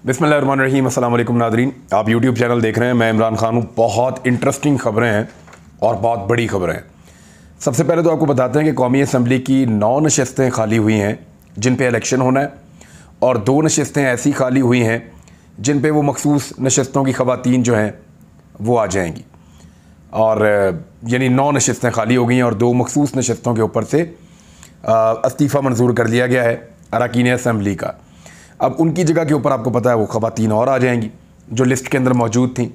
बिस्मिल्लाहिर्रहमानिर्रहीम। अस्सलाम वालेकुम नादरीन, आप यूट्यूब चैनल देख रहे हैं। मैं इमरान खान हूँ। बहुत इंटरेस्टिंग खबरें हैं और बहुत बड़ी खबरें हैं। सबसे पहले तो आपको बताते हैं कि कौमी असम्बली की 9 नशस्तें खाली हुई हैं जिन पे इलेक्शन होना है, और 2 नशस्तें ऐसी खाली हुई हैं जिन पे वो मखसूस नशस्तों की ख़वातीन जो हैं वो आ जाएंगी। और यानी 9 नशस्तें खाली हो गई हैं और 2 मखसूस नशस्तों के ऊपर से इस्तीफ़ा मंजूर कर लिया गया है अरकान असम्बली का। अब उनकी जगह के ऊपर आपको पता है वो ख़वातीन और आ जाएंगी जो लिस्ट के अंदर मौजूद थी।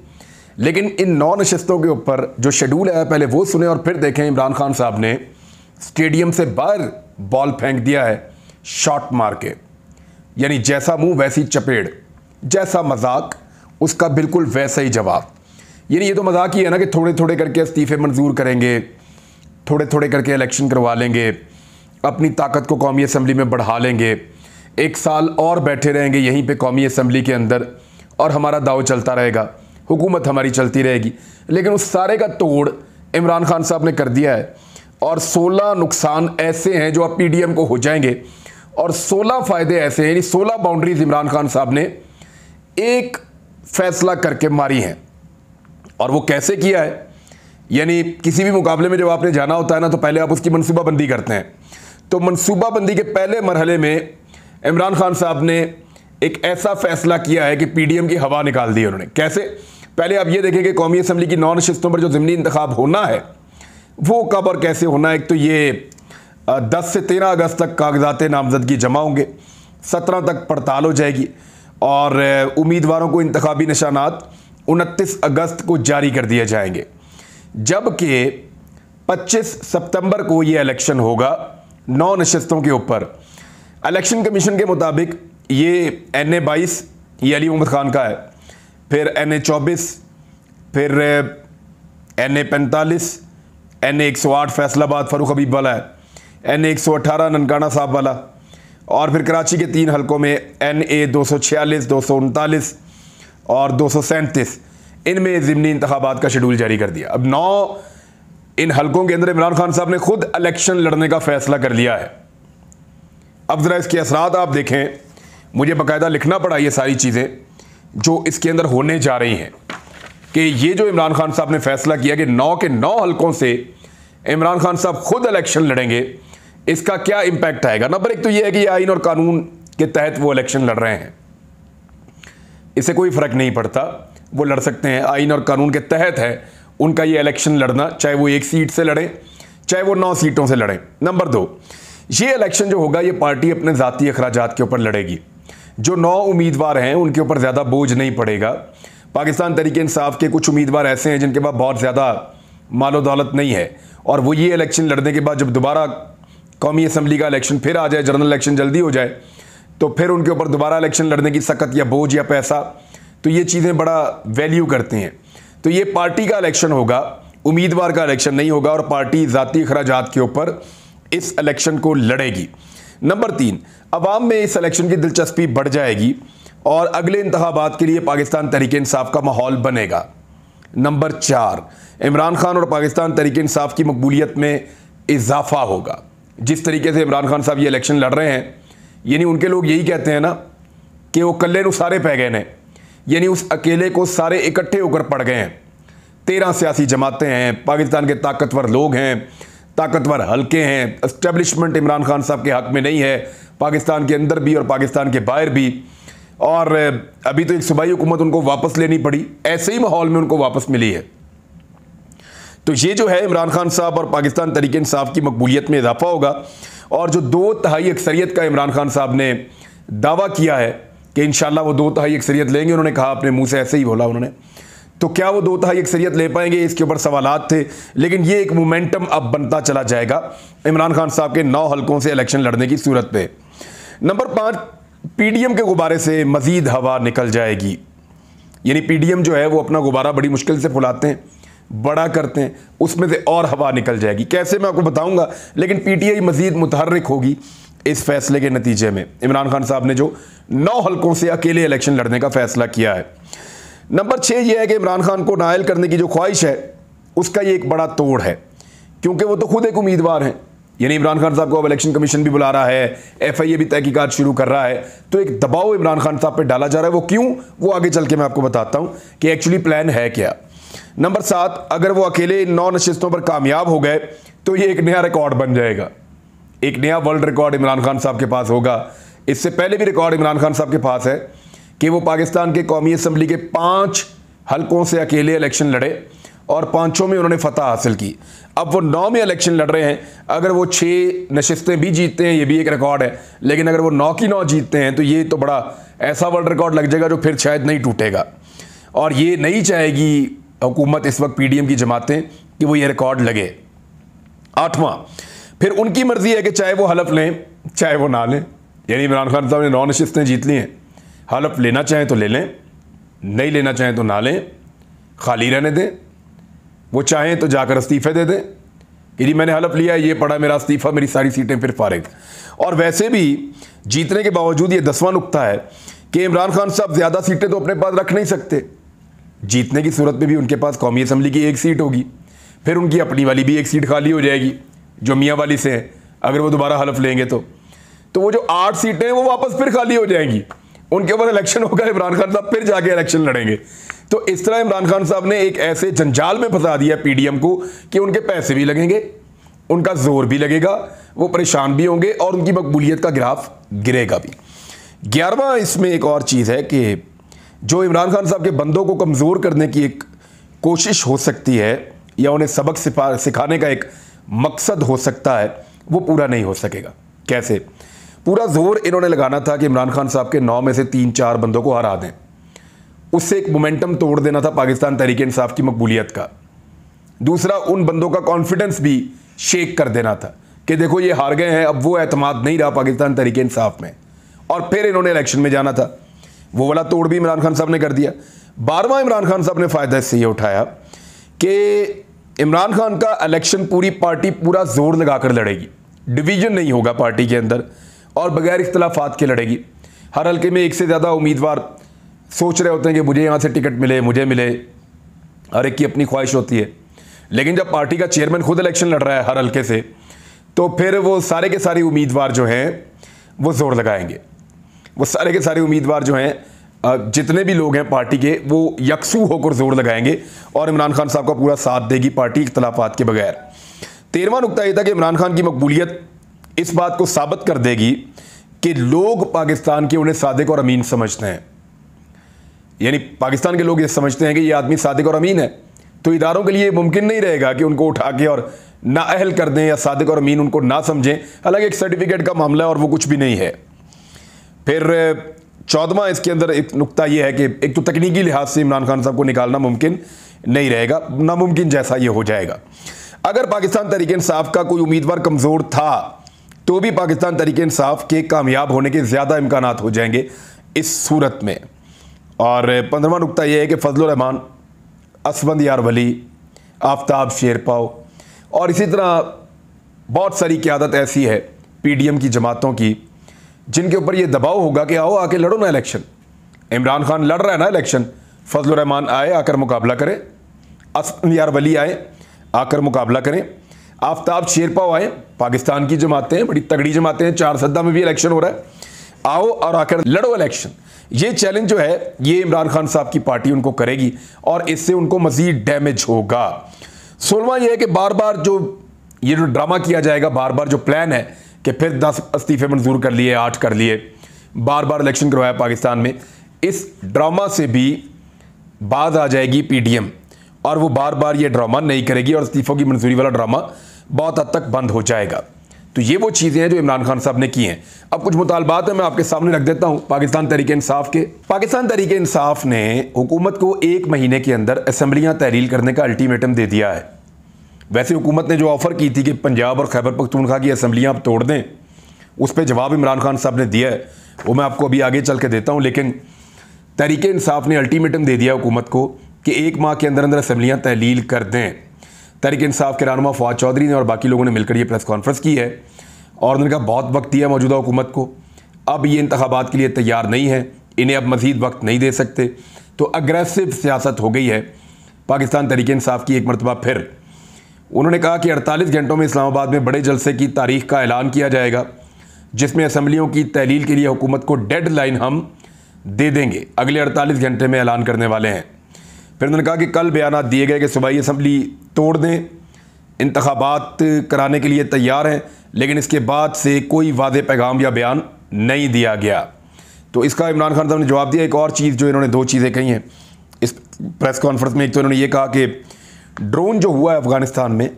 लेकिन इन 9 नशस्तों के ऊपर जो शेड्यूल है पहले वो सुने और फिर देखें। इमरान खान साहब ने स्टेडियम से बाहर बॉल फेंक दिया है शॉट मार के, यानी जैसा मुंह वैसी चपेड़, जैसा मजाक उसका बिल्कुल वैसा ही जवाब। यानी ये तो मजाक ही है ना कि थोड़े थोड़े करके इस्तीफ़े मंजूर करेंगे, थोड़े थोड़े करके इलेक्शन करवा लेंगे, अपनी ताकत को कौमी असम्बली में बढ़ा लेंगे, 1 साल और बैठे रहेंगे यहीं पे कौमी असम्बली के अंदर और हमारा दाव चलता रहेगा, हुकूमत हमारी चलती रहेगी। लेकिन उस सारे का तोड़ इमरान खान साहब ने कर दिया है और 16 नुकसान ऐसे हैं जो अब पीडीएम को हो जाएंगे और 16 फ़ायदे ऐसे हैं, यानी 16 बाउंड्रीज इमरान खान साहब ने एक फैसला करके मारी हैं। और वो कैसे किया है, यानी किसी भी मुकाबले में जब आपने जाना होता है ना तो पहले आप उसकी मनसूबाबंदी करते हैं। तो मनसूबाबंदी के पहले मरहले में इमरान खान साहब ने एक ऐसा फैसला किया है कि पीडीएम की हवा निकाल दी उन्होंने। कैसे? पहले आप ये देखें कि कौमी असम्बली की 9 नशस्तों पर जो ज़िमनी इंतखाब होना है वो कब और कैसे होना है। एक तो ये 10 से 13 अगस्त तक कागजात नामजदगी जमा होंगे, 17 तक पड़ताल हो जाएगी और उम्मीदवारों को इंतखाबी निशानात 29 अगस्त को जारी कर दिए जाएंगे, जबकि 25 सितंबर को ये इलेक्शन होगा 9 नशस्तों के ऊपर। इलेक्शन कमीशन के मुताबिक ये NA 22 ये अली मोहम्मद खान का है, फिर NA 24, फिर NA 45, NA 108 फैसलाबाद फ़ारूक हबीब वाला है, NA 118 ननकाना साहब वाला, और फिर कराची के 3 हलकों में NA 246, 239 और 237, इनमें ज़िमनी इंतखाबात का शेड्यूल जारी कर दिया। अब 9 इन हलकों के अंदर इमरान खान साहब ने खुद इलेक्शन लड़ने का फैसला कर लिया है। अब ज़रा इसके असरात आप देखें। मुझे बाकायदा लिखना पड़ा ये सारी चीज़ें जो इसके अंदर होने जा रही हैं कि ये जो इमरान खान साहब ने फैसला किया कि 9 के 9 हलकों से इमरान खान साहब खुद इलेक्शन लड़ेंगे, इसका क्या इम्पैक्ट आएगा। नंबर 1 तो ये है कि ये आइन और कानून के तहत वो इलेक्शन लड़ रहे हैं, इससे कोई फ़र्क नहीं पड़ता, वो लड़ सकते हैं। आइन और कानून के तहत है उनका ये इलेक्शन लड़ना, चाहे वो 1 सीट से लड़ें चाहे वो 9 सीटों से लड़ें। नंबर 2, ये इलेक्शन जो होगा ये पार्टी अपने ज़ाती अखराजात के ऊपर लड़ेगी। जो 9 उम्मीदवार हैं उनके ऊपर ज़्यादा बोझ नहीं पड़ेगा। पाकिस्तान तहरीक इंसाफ के कुछ उम्मीदवार ऐसे हैं जिनके पास बहुत ज़्यादा मालो दौलत नहीं है और वो ये इलेक्शन लड़ने के बाद जब दोबारा कौमी असम्बली का इलेक्शन फिर आ जाए, जनरल इलेक्शन जल्दी हो जाए, तो फिर उनके ऊपर दोबारा इलेक्शन लड़ने की सकत या बोझ या पैसा, तो ये चीज़ें बड़ा वैल्यू करती हैं। तो ये पार्टी का इलेक्शन होगा, उम्मीदवार का इलेक्शन नहीं होगा और पार्टी ज़ाती अखराजात के ऊपर इस इलेक्शन को लड़ेगी। नंबर 3, अवाम में इस इलेक्शन की दिलचस्पी बढ़ जाएगी और अगले इंतखाबात के लिए पाकिस्तान तहरीक इंसाफ का माहौल बनेगा। नंबर 4, इमरान खान और पाकिस्तान तहरीक इंसाफ की मकबूलियत में इजाफा होगा। जिस तरीके से इमरान खान साहब ये इलेक्शन लड़ रहे हैं, यानी उनके लोग यही कहते हैं ना कि वो कल्ले नु सारे पै गए ने, यानी उस अकेले को सारे इकट्ठे होकर पड़ गए हैं। 13 सियासी जमातें हैं, पाकिस्तान के ताकतवर लोग हैं, ताकतवर हल्के हैं, एस्टेब्लिशमेंट इमरान खान साहब के हक़ में नहीं है, पाकिस्तान के अंदर भी और पाकिस्तान के बाहर भी। और अभी तो एक सूबाई हुकूमत उनको वापस लेनी पड़ी, ऐसे ही माहौल में उनको वापस मिली है। तो ये जो है इमरान खान साहब और पाकिस्तान तहरीक इंसाफ की मकबूलियत में इजाफा होगा। और जो 2/3 अक्सरियत का इमरान खान साहब ने दावा किया है कि इंशाल्लाह वो 2/3 अक्सरियत लेंगे, उन्होंने कहा अपने मुँह से, ऐसे ही बोला उन्होंने, तो क्या वो 2/3 अक्सरियत ले पाएंगे, इसके ऊपर सवालात थे। लेकिन ये एक मोमेंटम अब बनता चला जाएगा इमरान खान साहब के 9 हलकों से इलेक्शन लड़ने की सूरत पे। नंबर 5, पीडीएम के गुब्बारे से मजीद हवा निकल जाएगी। यानी पीडीएम जो है वो अपना गुब्बारा बड़ी मुश्किल से फुलाते हैं, बड़ा करते हैं, उसमें से और हवा निकल जाएगी। कैसे मैं आपको बताऊंगा, लेकिन पीटीआई मजीद मुतहर्रिक होगी इस फैसले के नतीजे में। इमरान खान साहब ने जो 9 हलकों से अकेले इलेक्शन लड़ने का फैसला किया है। नंबर 6 ये है कि इमरान खान को नाअहल करने की जो ख्वाहिश है उसका ये एक बड़ा तोड़ है, क्योंकि वो तो खुद एक उम्मीदवार हैं। यानी इमरान खान साहब को अब इलेक्शन कमीशन भी बुला रहा है, FIA भी तहकीकात शुरू कर रहा है, तो एक दबाव इमरान खान साहब पे डाला जा रहा है। वो क्यों, वो आगे चल के मैं आपको बताता हूं कि एक्चुअली प्लान है क्या। नंबर 7, अगर वो अकेले 9 नशिस्तों पर कामयाब हो गए तो ये एक नया रिकॉर्ड बन जाएगा, एक नया वर्ल्ड रिकॉर्ड इमरान खान साहब के पास होगा। इससे पहले भी रिकॉर्ड इमरान खान साहब के पास है कि वो पाकिस्तान के कौमी असम्बली के 5 हलकों से अकेले इलेक्शन लड़े और 5 में उन्होंने फतह हासिल की। अब वो 9 में इलेक्शन लड़ रहे हैं, अगर वो 6 नशिस्तें भी जीतते हैं ये भी एक रिकॉर्ड है, लेकिन अगर वो 9 की 9 जीतते हैं तो ये तो बड़ा ऐसा वर्ल्ड रिकॉर्ड लग जाएगा जो फिर शायद नहीं टूटेगा। और ये नहीं चाहेगी हुकूमत इस वक्त PDM की जमातें कि वो ये रिकॉर्ड लगे। 8वां, फिर उनकी मर्जी है कि चाहे वो हलफ लें चाहे वो ना लें। यानी इमरान खान साहब ने 9 नशिस्तें जीत ली हैं, हलफ लेना चाहें तो ले लें, नहीं लेना चाहें तो ना लें, खाली रहने दें। वो चाहें तो जाकर इस्तीफे दे दें कि जी मैंने हलफ लिया, ये पड़ा मेरा इस्तीफा, मेरी सारी सीटें फिर फारिग। और वैसे भी जीतने के बावजूद ये 10वां नुक्ता है कि इमरान खान साहब ज़्यादा सीटें तो अपने पास रख नहीं सकते। जीतने की सूरत में भी उनके पास कौमी असम्बली की 1 सीट होगी, फिर उनकी अपनी वाली भी 1 सीट खाली हो जाएगी जो मियाँ वाली से है। अगर वो दोबारा हलफ लेंगे तो वो जो 8 सीटें हैं वो वापस फिर खाली हो जाएंगी, उनके ऊपर इलेक्शन होगा, इमरान खान साहब फिर जाके इलेक्शन लड़ेंगे। तो इस तरह इमरान खान साहब ने एक ऐसे जंजाल में फंसा दिया PDM को कि उनके पैसे भी लगेंगे, उनका जोर भी लगेगा, वो परेशान भी होंगे और उनकी मकबूलियत का ग्राफ गिरेगा भी। 11वां इसमें एक और चीज़ है कि जो इमरान खान साहब के बंदों को कमज़ोर करने की एक कोशिश हो सकती है या उन्हें सबक सिखाने का एक मकसद हो सकता है, वो पूरा नहीं हो सकेगा। कैसे? पूरा जोर इन्होंने लगाना था कि इमरान खान साहब के 9 में से 3-4 बंदों को हरा दें, उससे एक मोमेंटम तोड़ देना था पाकिस्तान तहरीक इंसाफ की मकबूलियत का। दूसरा, उन बंदों का कॉन्फिडेंस भी शेक कर देना था कि देखो ये हार गए हैं, अब वो एतमाद नहीं रहा पाकिस्तान तहरीक इंसाफ में, और फिर इन्होंने इलेक्शन में जाना था। वो वाला तोड़ भी इमरान खान साहब ने कर दिया। 12वां इमरान खान साहब ने फ़ायदा इससे ये उठाया कि इमरान खान का इलेक्शन पूरी पार्टी पूरा जोर लगाकर लड़ेगी, डिवीजन नहीं होगा पार्टी के अंदर और बगैर इख्तलाफात के लड़ेगी। हर हल्के में 1 से ज़्यादा उम्मीदवार सोच रहे होते हैं कि मुझे यहाँ से टिकट मिले, मुझे मिले, हर एक की अपनी ख्वाहिश होती है। लेकिन जब पार्टी का चेयरमैन खुद इलेक्शन लड़ रहा है हर हल्के से, तो फिर वो सारे के सारे उम्मीदवार जो हैं वो जोर लगाएंगे। वो सारे के सारे उम्मीदवार जो हैं, जितने भी लोग हैं पार्टी के, वो यकसू होकर जोर लगाएंगे और इमरान खान साहब का पूरा साथ देगी पार्टी इख्तलाफात के बगैर। 13वां नुकता यह था कि इमरान खान की मकबूलियत इस बात को साबित कर देगी कि लोग पाकिस्तान के उन्हें सादिक और अमीन समझते हैं। यानी पाकिस्तान के लोग ये समझते हैं कि ये आदमी सादिक और अमीन है, तो इदारों के लिए मुमकिन नहीं रहेगा कि उनको उठा के और नाअहल कर दें या सादिक और अमीन उनको ना समझें। हालांकि एक सर्टिफिकेट का मामला है और वो कुछ भी नहीं है। फिर 14वां इसके अंदर एक नुकता यह है कि एक तो तकनीकी लिहाज से इमरान खान साहब को निकालना मुमकिन नहीं रहेगा, नामुमकिन जैसा ये हो जाएगा। अगर पाकिस्तान तहरीक इंसाफ का कोई उम्मीदवार कमज़ोर था तो भी पाकिस्तान तहरीक इंसाफ के कामयाब होने के ज़्यादा इम्कानात हो जाएंगे इस सूरत में। और 15वां नुकता यह है कि फजलुर रहमान, असफंद यार वली, आफ्ताब शेरपाव और इसी तरह बहुत सारी क़यादत ऐसी है PDM की जमातों की जिनके ऊपर ये दबाव होगा कि आओ आके लड़ो ना इलेक्शन। इमरान खान लड़ रहा है ना इलेक्शन, फजलुर रहमान आए आकर मुकाबला करें, असफंद यार वली आए आकर मुकाबला करें, आफ्ताब शेरपाव आए, पाकिस्तान की जमातें बड़ी तगड़ी जमातें हैं, 4 सद्दा में भी इलेक्शन हो रहा है, आओ और आकर लड़ो इलेक्शन। ये चैलेंज जो है ये इमरान खान साहब की पार्टी उनको करेगी और इससे उनको मजीद डैमेज होगा। 16वां यह है कि बार बार जो ये जो ड्रामा किया जाएगा, बार बार जो प्लान है कि फिर 10 इस्तीफे मंजूर कर लिए, 8 कर लिए, बार बार इलेक्शन करवाया पाकिस्तान में, इस ड्रामा से भी बाज आ जाएगी PDM और वो बार बार ये ड्रामा नहीं करेगी और इस्तीफों की मंजूरी वाला ड्रामा बहुत हद तक बंद हो जाएगा। तो ये वो चीज़ें हैं जो इमरान खान साहब ने की हैं। अब कुछ मुतालबात है मैं आपके सामने रख देता हूँ पाकिस्तान तहरीक इंसाफ के। पाकिस्तान तहरीक इंसाफ ने हुकूमत को 1 महीने के अंदर असम्बलियाँ तहरील करने का अल्टीमेटम दे दिया है। वैसे हुकूमत ने जो ऑफ़र की थी कि पंजाब और खैबर पख्तूनख्वा की असम्बलियाँ आप तोड़ दें, उस पर जवाब इमरान खान साहब ने दिया है, वो मैं आपको अभी आगे चल के देता हूँ। लेकिन तहरीक इंसाफ ने अल्टीमेटम दे दिया हुकूमत को कि 1 माह के अंदर अंदर असम्बलियाँ तहलील कर दें। तहरीक इंसाफ के रहनुमा फवाद चौधरी ने और बाकी लोगों ने मिलकर ये प्रेस कॉन्फ्रेंस की है और उन्होंने कहा बहुत वक्त दिया मौजूदा हुकूमत को, अब ये इंतखाबात के लिए तैयार नहीं है, इन्हें अब मज़ीद वक्त नहीं दे सकते। तो अग्रेसिव सियासत हो गई है पाकिस्तान तहरीक इंसाफ की एक मरतबा फिर। उन्होंने कहा कि 48 घंटों में इस्लामाबाद में बड़े जलसे की तारीख का ऐलान किया जाएगा, जिसमें असम्बलियों की तहलील के लिए हुकूमत को डेडलाइन हम दे देंगे, अगले 48 घंटे में ऐलान करने वाले हैं। फिर उन्होंने कहा कि कल बयान दिए गए कि सूबाई असम्बली तोड़ दें, इंतखाबात कराने के लिए तैयार हैं, लेकिन इसके बाद से कोई वाज़ेह पैगाम या बयान नहीं दिया गया। तो इसका इमरान खान साहब ने जवाब दिया। एक और चीज़ जो इन्होंने दो चीज़ें कही हैं इस प्रेस कॉन्फ्रेंस में, एक तो इन्होंने ये कहा कि ड्रोन जो हुआ है अफ़गानिस्तान में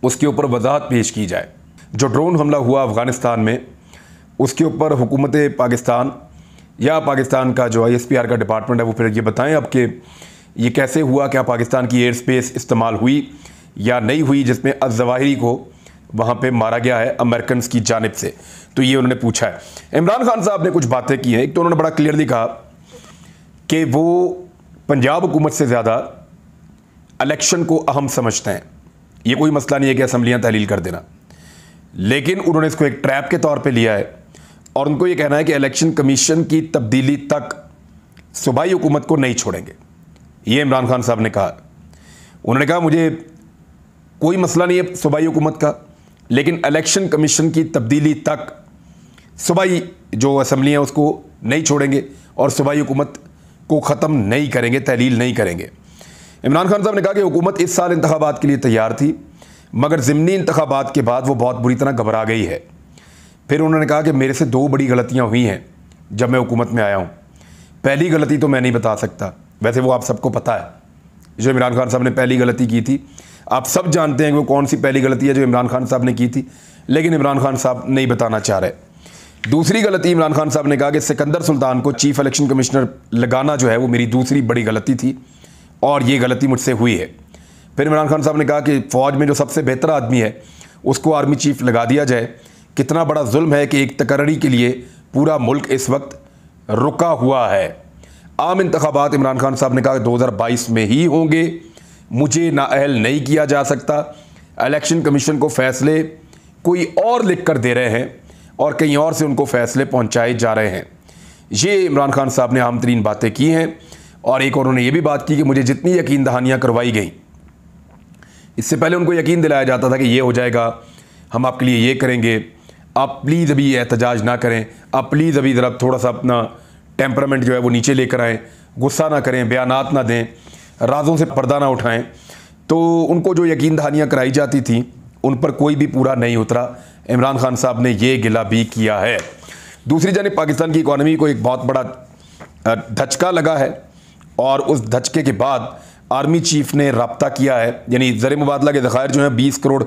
उसके ऊपर वजाहत पेश की जाए। जो ड्रोन हमला हुआ अफ़गानिस्तान में उसके ऊपर हुकूमत पाकिस्तान या पाकिस्तान का जो ISPR का डिपार्टमेंट है वो फिर ये बताएं अब कि ये कैसे हुआ, क्या पाकिस्तान की एयर स्पेस इस्तेमाल हुई या नहीं हुई, जिसमें अज़वाहिरी को वहाँ पे मारा गया है अमेरिकन की जानिब से। तो ये उन्होंने पूछा है। इमरान खान साहब ने कुछ बातें की हैं। एक तो उन्होंने बड़ा क्लियरली कहा कि वो पंजाब हुकूमत से ज़्यादा इलेक्शन को अहम समझते हैं। ये कोई मसला नहीं है कि असम्बलियाँ तहलील कर देना, लेकिन उन्होंने इसको एक ट्रैप के तौर पे लिया है और उनको ये कहना है कि इलेक्शन कमीशन की तब्दीली तक सूबाई हुकूमत को नहीं छोड़ेंगे। ये इमरान खान साहब ने कहा। उन्होंने कहा मुझे कोई मसला नहीं है सूबाई हुकूमत का, लेकिन इलेक्शन कमीशन की तब्दीली तक सूबाई जो असम्बलियाँ उसको नहीं छोड़ेंगे और सूबाई हुकूमत को ख़त्म नहीं करेंगे, तहलील नहीं करेंगे। इमरान खान साहब ने कहा कि हुकूमत इस साल इंतखाबात के लिए तैयार थी, मगर ज़िमनी इंतखाबात के बाद वो बहुत बुरी तरह घबरा गई है। फिर उन्होंने कहा कि मेरे से दो बड़ी गलतियां हुई हैं जब मैं हुकूमत में आया हूं। पहली गलती तो मैं नहीं बता सकता, वैसे वो आप सबको पता है जो इमरान खान साहब ने पहली गलती की थी। आप सब जानते हैं कि वो कौन सी पहली गलती है जो इमरान खान साहब ने की थी, लेकिन इमरान खान साहब नहीं बताना चाह रहे। दूसरी गलती इमरान खान साहब ने कहा कि सिकंदर सुल्तान को चीफ इलेक्शन कमिश्नर लगाना जो है वो मेरी दूसरी बड़ी गलती थी और ये गलती मुझसे हुई है। फिर इमरान खान साहब ने कहा कि फ़ौज में जो सबसे बेहतर आदमी है उसको आर्मी चीफ लगा दिया जाए। कितना बड़ा जुल्म है कि एक तकर्री के लिए पूरा मुल्क इस वक्त रुका हुआ है। आम इंतखाबात इमरान खान साहब ने कहा 2022 में ही होंगे, मुझे नाअहल नहीं किया जा सकता। इलेक्शन कमीशन को फैसले कोई और लिख कर दे रहे हैं और कहीं और से उनको फैसले पहुंचाए जा रहे हैं। ये इमरान खान साहब ने आम तरीन बातें की हैं। और एक और उन्होंने ये भी बात की कि मुझे जितनी यकीन दहानियाँ करवाई गई, इससे पहले उनको यकीन दिलाया जाता था कि ये हो जाएगा, हम आपके लिए ये करेंगे, आप प्लीज़ अभी एहतजाज ना करें, आप प्लीज़ अभी ज़रा थोड़ा सा अपना टेम्परामेंट जो है वो नीचे लेकर आएँ, गुस्सा ना करें, बयानात ना दें, राज़ों से पर्दा ना उठाएं। तो उनको जो यकीन दहानियाँ कराई जाती थी उन पर कोई भी पूरा नहीं उतरा। इमरान खान साहब ने ये गिला भी किया है। दूसरी जानिब पाकिस्तान की इकॉनमी को एक बहुत बड़ा धचका लगा है और उस धचके के बाद आर्मी चीफ ने राब्ता किया है, यानी ज़र मुबादला के ज़खायर जो हैं 20 करोड़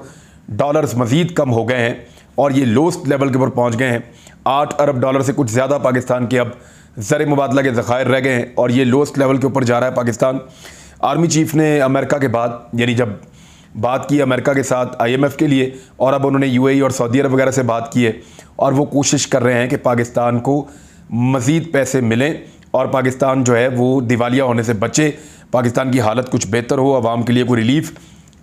डॉलर्स मज़ीद कम हो गए हैं और ये लोस्ट लेवल के ऊपर पहुँच गए हैं। 8 अरब डॉलर से कुछ ज़्यादा पाकिस्तान के अब ज़र मुबादला के ज़खायर रह गए हैं और ये लोस्ट लेवल के ऊपर जा रहा है पाकिस्तान। आर्मी चीफ ने अमेरिका के बाद, यानी जब बात की अमेरिका के साथ IMF के लिए, और अब उन्होंने UAE और सऊदी अरब वगैरह से बात की है और वो कोशिश कर रहे हैं कि पाकिस्तान को मज़ीद पैसे मिलें और पाकिस्तान जो है वो दिवालिया होने से बचे, पाकिस्तान की हालत कुछ बेहतर हो, आवाम के लिए कोई रिलीफ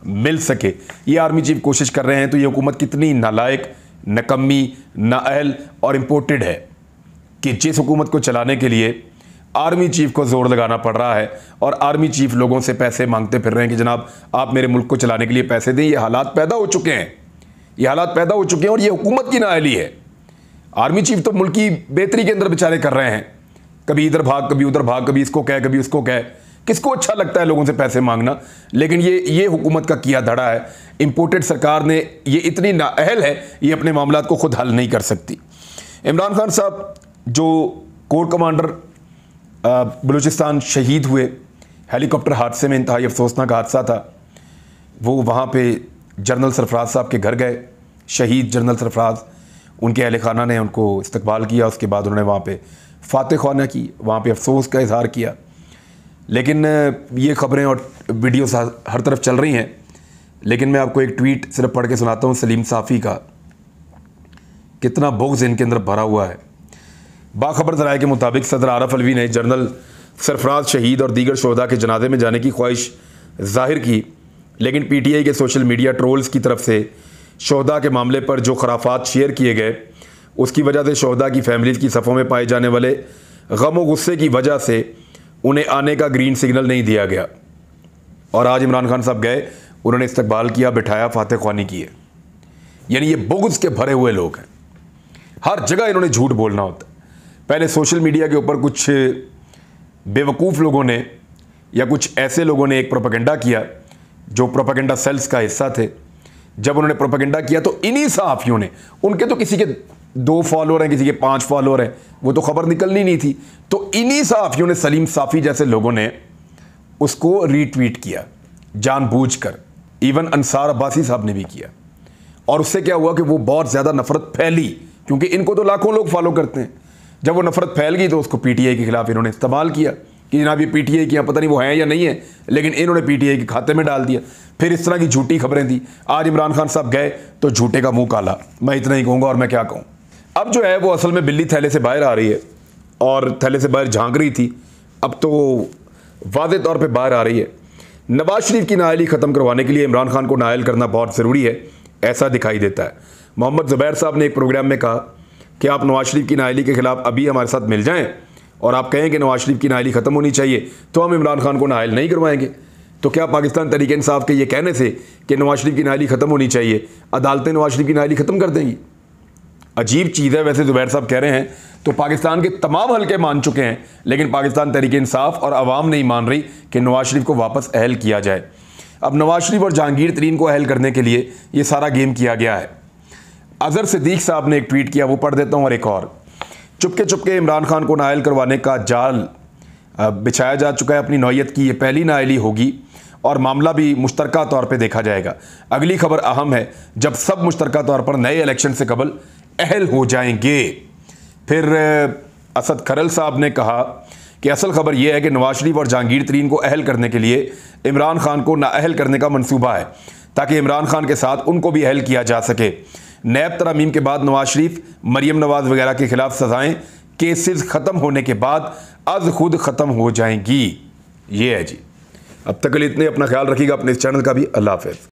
मिल सके। ये आर्मी चीफ कोशिश कर रहे हैं। तो ये हुकूमत कितनी नालायक, नकम्मी, नाअहल और इम्पोर्टेड है कि जिस हुकूमत को चलाने के लिए आर्मी चीफ को ज़ोर लगाना पड़ रहा है और आर्मी चीफ लोगों से पैसे मांगते फिर रहे हैं कि जनाब आप मेरे मुल्क को चलाने के लिए पैसे दें। ये हालात पैदा हो चुके हैं, ये हालात पैदा हो चुके हैं और ये हुकूमत की नाअहली है। आर्मी चीफ तो मुल्क की बेहतरी के अंदर बेचारे कर रहे हैं, कभी इधर भाग, कभी उधर भाग, कभी इसको कह, कभी उसको कह। किसको अच्छा लगता है लोगों से पैसे मांगना? लेकिन ये हुकूमत का किया धड़ा है। इंपोर्टेड सरकार ने, ये इतनी नाअहल है, ये अपने मामलात को खुद हल नहीं कर सकती। इमरान खान साहब जो कोर कमांडर बलूचिस्तान शहीद हुए हेलीकॉप्टर हादसे में, इंतहाई अफसोसनाक हादसा था, वो वहाँ पे जनरल सरफराज साहब के घर गए। शहीद जनरल सरफराज, उनके अहल खाना ने उनको इस्तकबाल किया। उसके बाद उन्होंने वहाँ पे फातह ख्वाना की, वहाँ पे अफसोस का इजहार किया। लेकिन ये ख़बरें और वीडियोस हर तरफ चल रही हैं, लेकिन मैं आपको एक ट्वीट सिर्फ पढ़ के सुनाता हूँ सलीम साफ़ी का। कितना बुग़्ज़ इनके अंदर भरा हुआ है। बाखबर ज़राए के मुताबिक सदर आरफ अलवी ने जनरल सरफराज शहीद और दीगर शोहदा के जनाजे में जाने की ख्वाहिश ज़ाहिर की, लेकिन PTI के सोशल मीडिया ट्रोल्स की तरफ से शोहदा के मामले पर जो खराफात शेयर किए गए, उसकी वजह से शोहदा की फैमिलीज़ की सफ़ों में पाए जाने वाले गम व गुस्से की वजह से उन्हें आने का ग्रीन सिग्नल नहीं दिया गया। और आज इमरान खान साहब गए उन्होंने इस्तकबाल किया, बिठाया, फातह ख्वानी की है। यानी ये बुग़्ज़ के भरे हुए लोग हैं, हर जगह इन्होंने झूठ बोलना होता है। पहले सोशल मीडिया के ऊपर कुछ बेवकूफ़ लोगों ने या कुछ ऐसे लोगों ने एक प्रोपेगेंडा किया जो प्रोपेगेंडा सेल्स का हिस्सा थे। जब उन्होंने प्रोपेगेंडा किया तो इन्हीं सहाफ़ियों ने, उनके तो किसी के 2 फॉलोअर हैं, किसी के 5 फॉलोअर हैं, वो तो खबर निकलनी नहीं थी, तो इन्हीं सहाफ़ियों ने, सलीम साफ़ी जैसे लोगों ने उसको रीट्वीट किया जानबूझकर। इवन अंसार अब्बासी साहब ने भी किया, और उससे क्या हुआ कि वो बहुत ज़्यादा नफ़रत फैली, क्योंकि इनको तो लाखों लोग फॉलो करते हैं। जब वो नफ़रत फैल गई तो उसको पीटीआई के खिलाफ इन्होंने इस्तेमाल किया कि जनाब ये पीटीआई की, पता नहीं वो हैं या नहीं है, लेकिन इन्होंने पीटीआई के खाते में डाल दिया। फिर इस तरह की झूठी खबरें थी। आज इमरान खान साहब गए तो झूठे का मुंह काला, मैं इतना ही कहूँगा, और मैं क्या कहूँ। अब जो है वो असल में बिल्ली थैले से बाहर आ रही है, और थैले से बाहर झांक रही थी, अब तो वाज़ेह तौर पर बाहर आ रही है। नवाज शरीफ की नाअहली ख़त्म करवाने के लिए इमरान खान को नाअहल करना बहुत ज़रूरी है, ऐसा दिखाई देता है। मोहम्मद ज़ुबैर साहब ने एक प्रोग्राम में कहा कि आप नवाज शरीफ की नाअहली के ख़िलाफ़ अभी हमारे साथ मिल जाएं और आप कहें कि नवाज शरीफ की नाअहली ख़त्म होनी चाहिए, तो हम इमरान खान को नाअहल नहीं करवाएंगे। तो क्या पाकिस्तान तहरीक इंसाफ के ये कहने से कि नवाज शरीफ की नाअहली ख़त्म होनी चाहिए, अदालतें नवाज शरीफ की नाअहली ख़त्म कर देंगी? अजीब चीज़ है। वैसे ज़ुबैर साहब कह रहे हैं तो पाकिस्तान के तमाम हल्के मान चुके हैं, लेकिन पाकिस्तान तहरीक इंसाफ और अवाम नहीं मान रही कि नवाज शरीफ को वापस अहल किया जाए। अब नवाज शरीफ और जहांगीर तरीन को अहल करने के लिए ये सारा गेम किया गया है। अज़हर सिद्दीक साहब ने एक ट्वीट किया, वो पढ़ देता हूँ। और एक और, चुपके चुपके इमरान खान को नाअहल करवाने का जाल बिछाया जा चुका है। अपनी नौयत की ये पहली नाअहली होगी और मामला भी मुश्तरका तौर पे देखा जाएगा। अगली खबर अहम है, जब सब मुश्तरका तौर पर नए इलेक्शन से कबल अहल हो जाएंगे। फिर असद खरल साहब ने कहा कि असल खबर यह है कि नवाज शरीफ और जहांगीर तरीन को अहल करने के लिए इमरान खान को नाअहल करने का मंसूबा है, ताकि इमरान खान के साथ उनको भी अहल किया जा सके। नैब तरामीम के बाद नवाज शरीफ, मरियम नवाज वगैरह के खिलाफ सजाएं केसेस ख़त्म होने के बाद अज खुद ख़त्म हो जाएंगी। ये है जी। अब तक के लिए इतने, अपना ख्याल रखिएगा, अपने इस चैनल का भी। अल्लाह हाफ़िज़।